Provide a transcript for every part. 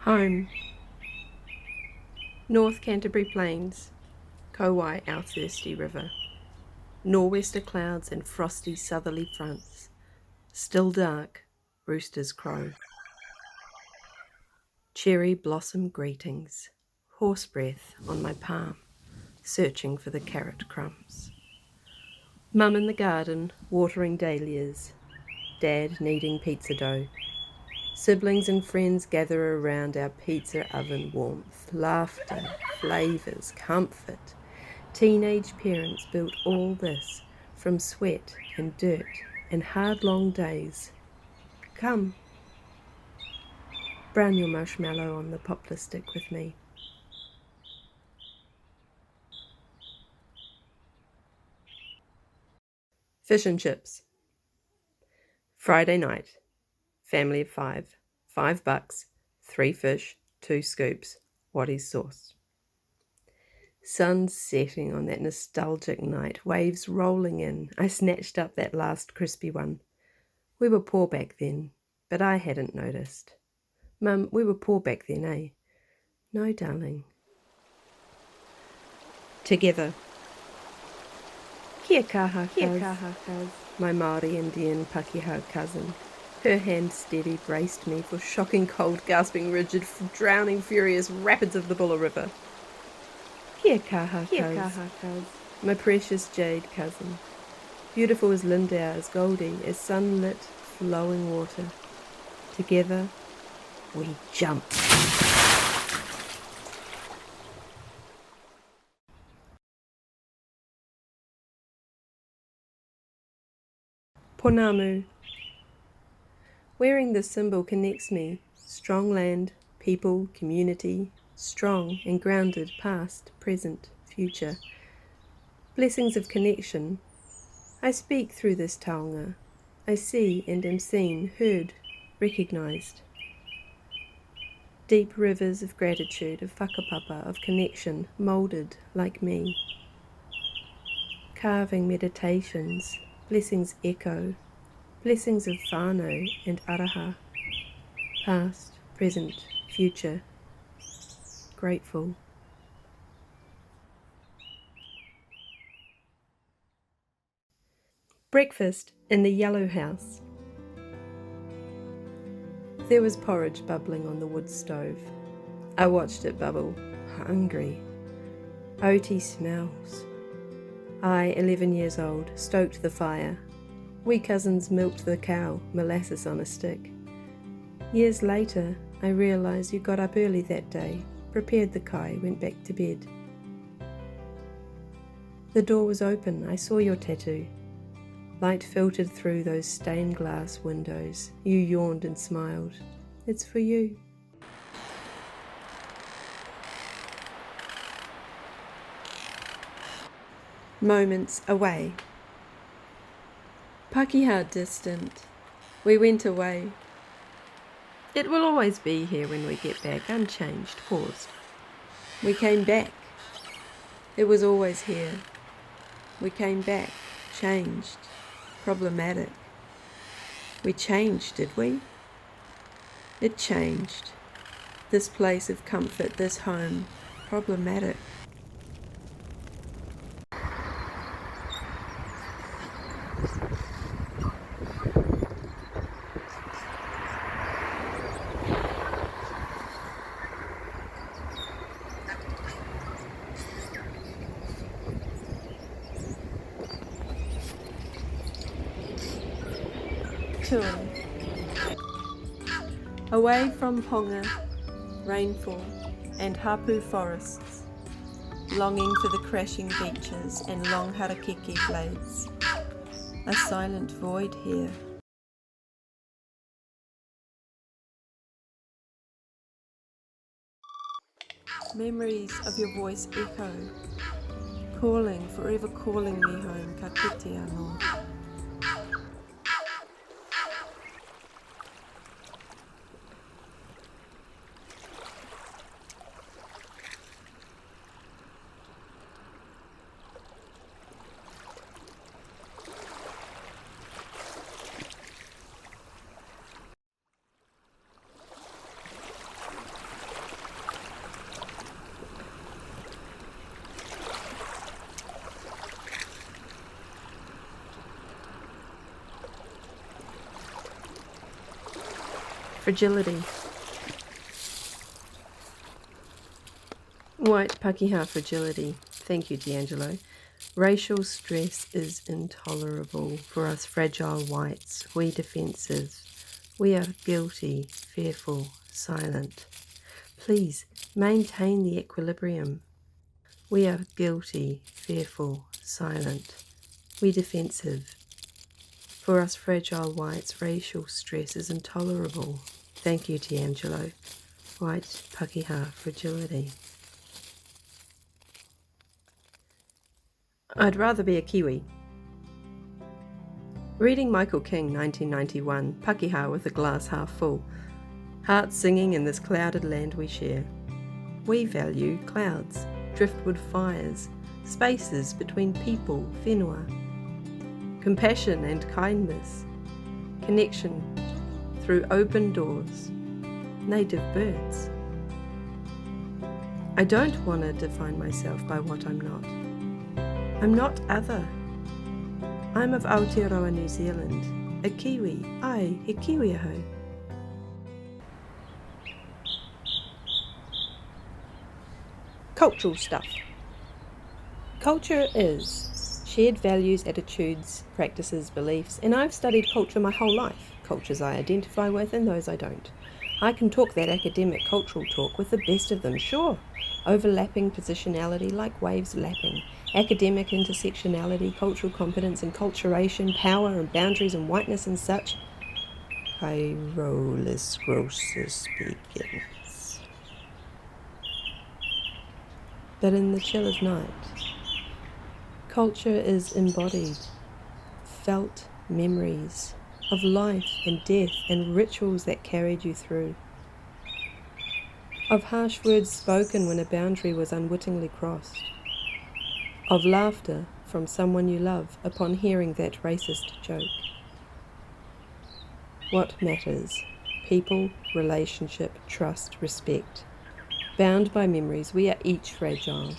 Home. North Canterbury Plains, Kauai, our thirsty river. Nor'wester clouds and frosty southerly fronts. Still dark, roosters crow. Cherry blossom greetings, horse breath on my palm, searching for the carrot crumbs. Mum in the garden, watering dahlias. Dad kneading pizza dough. Siblings and friends gather around our pizza oven warmth, laughter, flavours, comfort. Teenage parents built all this from sweat and dirt and hard long days. Come, brown your marshmallow on the poplar stick with me. Fish and chips. Friday night. Family of 5. $5, 3 fish, 2 scoops, Wattie's sauce. Sun setting on that nostalgic night, waves rolling in. I snatched up that last crispy one. We were poor back then, but I hadn't noticed. Mum, we were poor back then, eh? No, darling. Together. Kia kaha, cuz. My Māori Indian pakeha cousin. Her hand steady braced me for shocking cold, gasping rigid, drowning furious rapids of the Buller River. Kia kaha, cuz. My precious jade cousin. Beautiful as Lindau, as Goldie, as sunlit, flowing water. Together, we jumped. Ponamu. Wearing this symbol connects me. Strong land, people, community, strong and grounded past, present, future. Blessings of connection. I speak through this taonga. I see and am seen, heard, recognised. Deep rivers of gratitude, of whakapapa, of connection, moulded like me. Carving meditations, blessings echo, blessings of whānau and araha, past, present, future, grateful. Breakfast in the yellow house. There was porridge bubbling on the wood stove. I watched it bubble, hungry. Oaty smells. I, 11 years old, stoked the fire. We cousins milked the cow, molasses on a stick. Years later, I realised you got up early that day, prepared the kai, went back to bed. The door was open, I saw your tattoo. Light filtered through those stained glass windows. You yawned and smiled. It's for you. Moments away. Pakeha distant. We went away. It will always be here when we get back, unchanged. Paused. We came back. It was always here. We came back, changed, problematic. We changed, did we? It changed. This place of comfort, this home, problematic. Touring. Away from Ponga, rainfall and hapu forests, longing for the crashing beaches and long harakeke blades. A silent void here. Memories of your voice echo, calling, forever calling me home, ka kite anō. Fragility. White pakeha fragility. Thank you, D'Angelo. Racial stress is intolerable for us fragile whites. We defensive. We are guilty, fearful, silent. Please maintain the equilibrium. We are guilty, fearful, silent. We defensive. For us fragile whites, racial stress is intolerable. Thank you, D'Angelo. White pakeha fragility. I'd rather be a Kiwi. Reading Michael King, 1991, pakeha with a glass half full. Hearts singing in this clouded land we share. We value clouds, driftwood fires, spaces between people, whenua. Compassion and kindness. Connection through open doors. Native birds. I don't want to define myself by what I'm not. I'm not other. I'm of Aotearoa, New Zealand. A Kiwi. Ai, he Kiwi aho. Cultural stuff. Culture is shared values, attitudes, practices, beliefs, and I've studied culture my whole life. Cultures I identify with and those I don't. I can talk that academic cultural talk with the best of them, sure. Overlapping positionality like waves lapping. Academic intersectionality, cultural competence and culturation, power and boundaries and whiteness and such. Pyrolus grossus begins. But in the chill of night, culture is embodied, felt memories of life and death and rituals that carried you through. Of harsh words spoken when a boundary was unwittingly crossed. Of laughter from someone you love upon hearing that racist joke. What matters? People, relationship, trust, respect. Bound by memories, we are each fragile,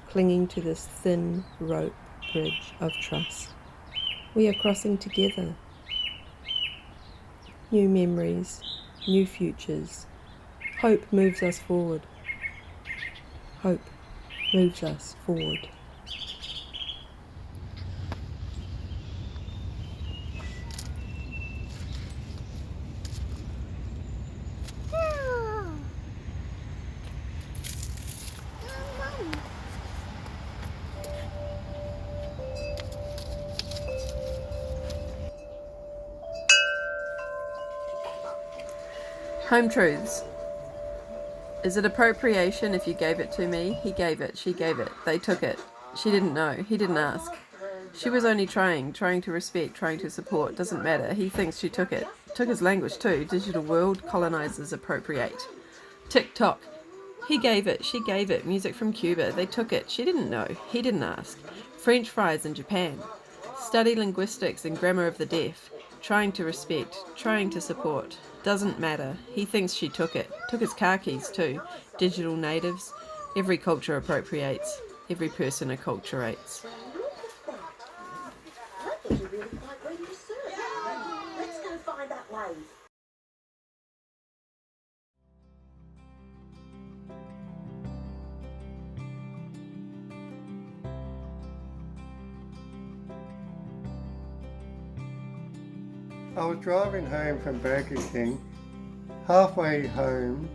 clinging to this thin rope bridge of trust. We are crossing together. New memories, new futures. Hope moves us forward. Hope moves us forward. Home truths. Is it appropriation if you gave it to me? He gave it, she gave it, they took it. She didn't know, he didn't ask. She was only trying to respect, trying to support, doesn't matter. He thinks she took it. Took his language too. Digital world, colonizers appropriate. TikTok. He gave it, she gave it. Music from Cuba, they took it. She didn't know, he didn't ask. French fries in Japan. Study linguistics and grammar of the deaf. Trying to respect, trying to support. Doesn't matter. He thinks she took it. Took his car keys too. Digital natives. Every culture appropriates. Every person acculturates. Let's go find that wave. I was driving home from Burger King, halfway home,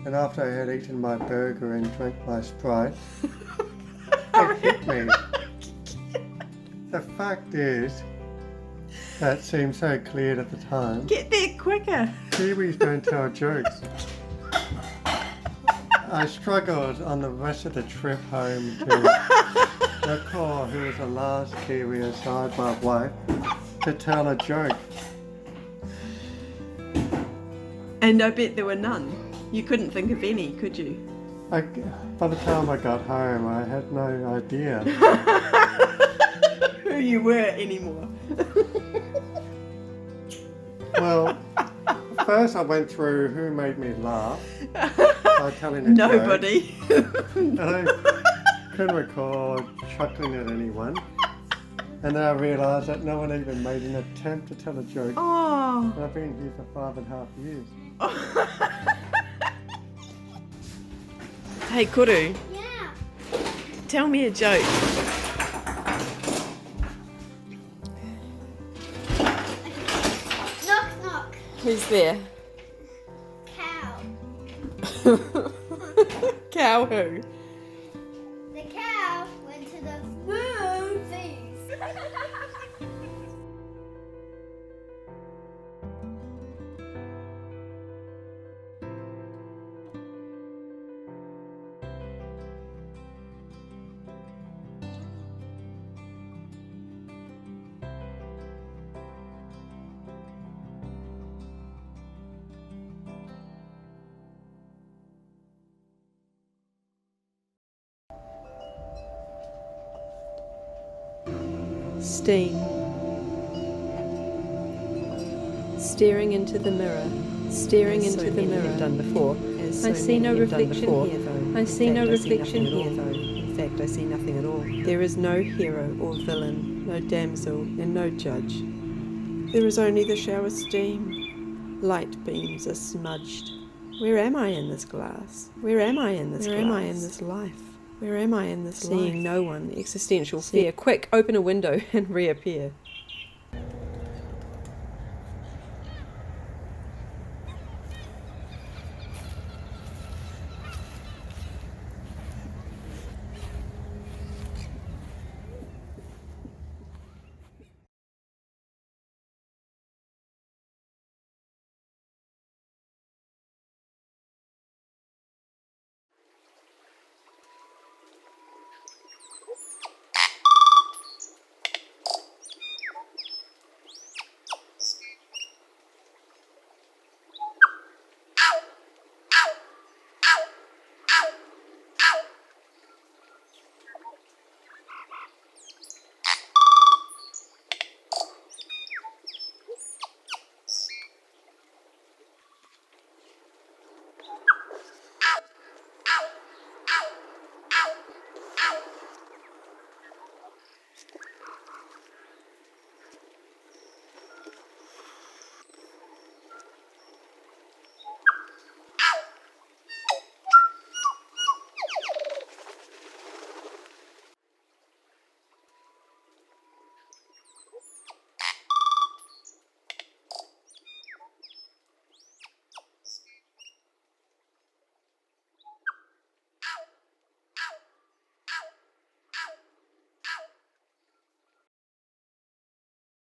and after I had eaten my burger and drank my Sprite, it hit me. The fact is, that seemed so clear at the time. Get there quicker. Kiwis don't tell jokes. I struggled on the rest of the trip home to recall who was the last Kiwi aside my wife to tell a joke. And I bet there were none. You couldn't think of any, could you? By the time I got home, I had no idea. Who you were anymore. Well, first I went through who made me laugh by telling a joke. Nobody. And I couldn't recall chuckling at anyone. And then I realised that no one even made an attempt to tell a joke. Oh. And I've been here for 5.5 years. Hey, Kuru, Yeah. tell me a joke. Knock, knock. Who's there? Cow. Cow who? The cow went to the movies. Steam. Staring into the mirror. Staring into the mirror. Have done before. I see no reflection here, though. I see no reflection here, though. In fact, I see nothing at all. There is no hero or villain, no damsel, and no judge. There is only the shower steam. Light beams are smudged. Where am I in this glass? Where am I in this? Where am I in this life? Where am I in this life? Seeing no one, existential fear. Quick, open a window and reappear.